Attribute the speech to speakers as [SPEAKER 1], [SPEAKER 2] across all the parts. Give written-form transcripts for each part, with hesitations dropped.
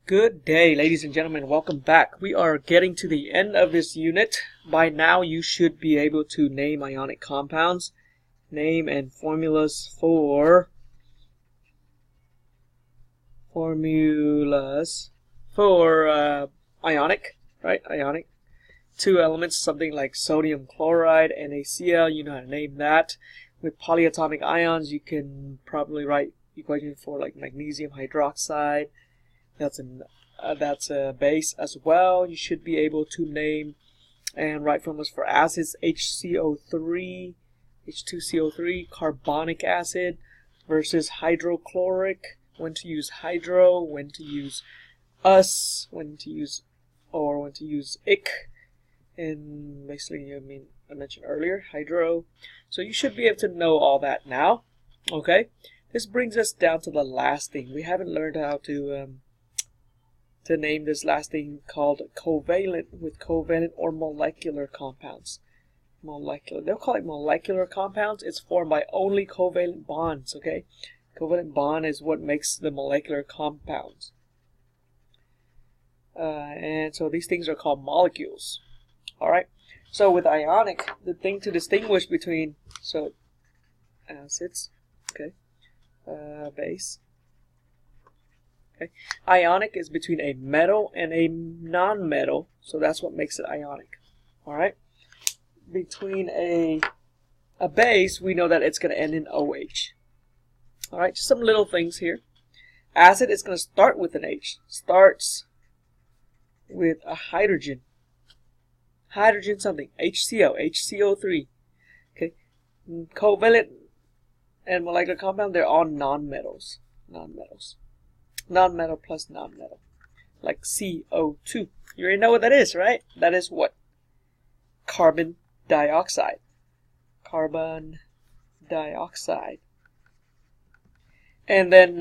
[SPEAKER 1] Good day, ladies and gentlemen. Welcome back. We are getting to the end of this unit. By now, you should be able to name ionic compounds, name and formulas for ionic, right? Ionic. Two elements, something like sodium chloride, NaCl. You know how to name that. With polyatomic ions, you can probably write equation for like magnesium hydroxide. That's a base as well. You should be able to name and write formulas for acids: HCO3, H2CO3, carbonic acid versus hydrochloric. When to use hydro, when to use us, when to use ic, and basically, I mentioned earlier hydro. So you should be able to know all that now. Okay, this brings us down to the last thing. We haven't learned how to name this last thing called covalent with covalent or molecular compounds. They'll call it molecular compounds. It's formed by only covalent bonds, okay? Covalent bond is what makes the molecular compounds. And so these things are called molecules. Alright, so with ionic, the thing to distinguish between, acids, okay, base. Okay. Ionic is between a metal and a non-metal, so that's what makes it ionic. Alright? Between a base, we know that it's going to end in OH. Alright, just some little things here. Acid is going to start with an H. Starts with a hydrogen. Hydrogen something. HCO, HCO3. Okay. Covalent and molecular compound, they're all non-metals. Non-metal plus non-metal, like CO2. You already know what that is, right? That is what? Carbon dioxide. Carbon dioxide. And then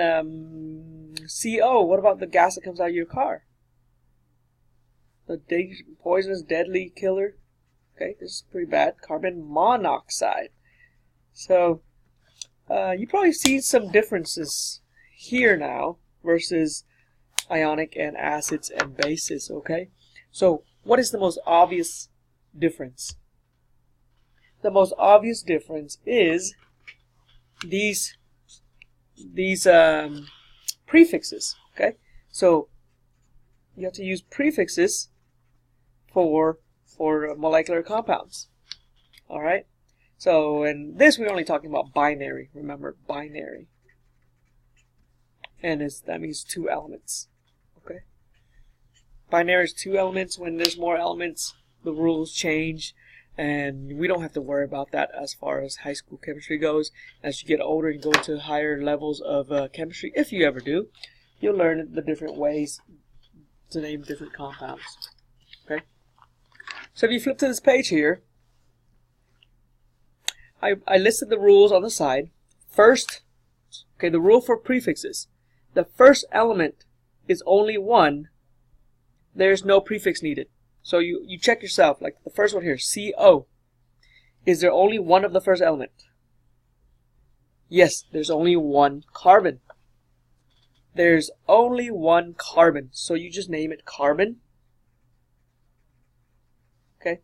[SPEAKER 1] CO, what about the gas that comes out of your car? The poisonous, deadly killer. Okay, this is pretty bad. Carbon monoxide. So, you probably see some differences here now versus ionic and acids and bases, okay? So, what is the most obvious difference? The most obvious difference is these prefixes, okay? So, you have to use prefixes for molecular compounds, alright? So, in this we're only talking about binary, remember, binary. And that means two elements. Okay. Binary is two elements. When there's more elements, the rules change, and we don't have to worry about that as far as high school chemistry goes. As you get older and go to higher levels of chemistry, if you ever do, you'll learn the different ways to name different compounds. Okay. So if you flip to this page here, I listed the rules on the side. First, okay, the rule for prefixes. The first element is only one. There's no prefix needed. So you check yourself, like the first one here, CO. Is there only one of the first element? Yes, there's only one carbon. There's only one carbon. So you just name it carbon. Okay.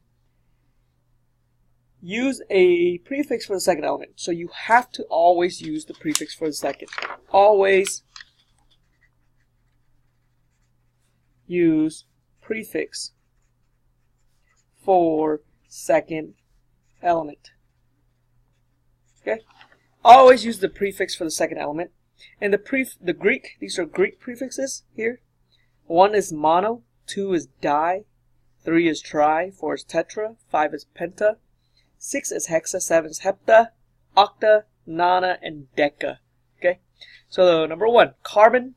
[SPEAKER 1] Use a prefix for the second element. So you have to always use the prefix for the second. Always use prefix for second element. Okay? Always use the prefix for the second element. And the Greek, these are Greek prefixes here. 1 is mono, 2 is di, 3 is tri, 4 is tetra, 5 is penta, 6 is hexa, 7 is hepta, octa, nona, and deca. Okay? So number 1, carbon.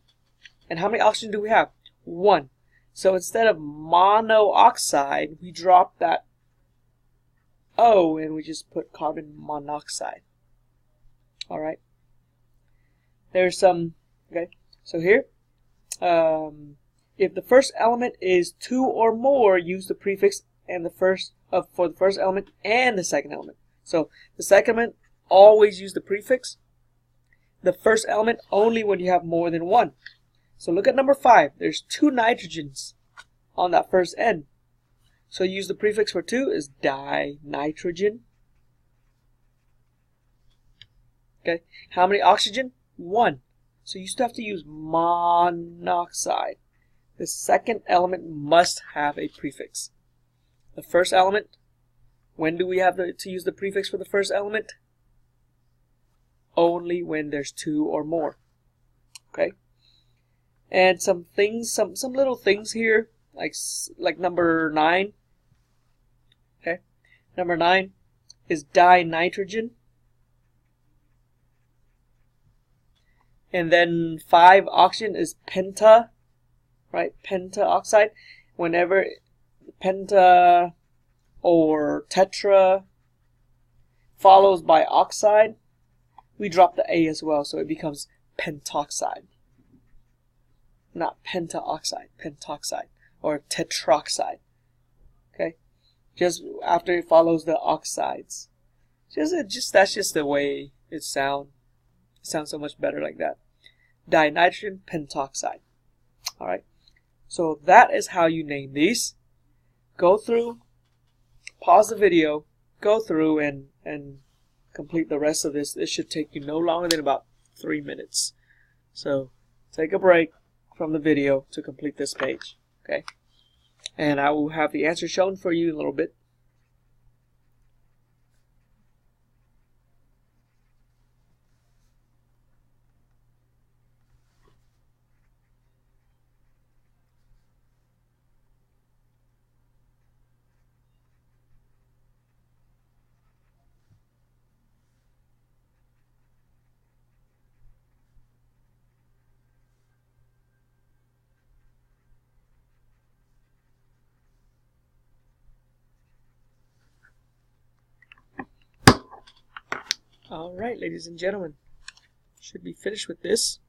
[SPEAKER 1] And how many oxygen do we have? 1. So instead of monoxide, we drop that O and we just put carbon monoxide. Alright. There's some, okay, so here, if the first element is 2 or more, use the prefix and for the first element and the second element. So the second element, always use the prefix. The first element only when you have more than one. So look at number 5. There's 2 nitrogens on that first N. So use the prefix for 2 is dinitrogen. Okay. How many oxygen? 1. So you still have to use monoxide. The second element must have a prefix. The first element, when do we have to use the prefix for the first element? Only when there's 2 or more. Okay. And some little things here, like number 9. Okay. Number 9 is dinitrogen. And then 5 oxygen is penta, right? Pentaoxide. Whenever penta or tetra follows by oxide, we drop the A as well, so it becomes pentoxide. Not pentaoxide, pentoxide, or tetroxide. Okay? Just after it follows the oxides. That's just the way it sounds. It sounds so much better like that. Dinitrogen pentoxide. Alright. So that is how you name these. Go through, pause the video, go through and complete the rest of this. This should take you no longer than about 3 minutes. So take a break from the video to complete this page. Okay? And I will have the answer shown for you in a little bit. Alright, ladies and gentlemen, should be finished with this.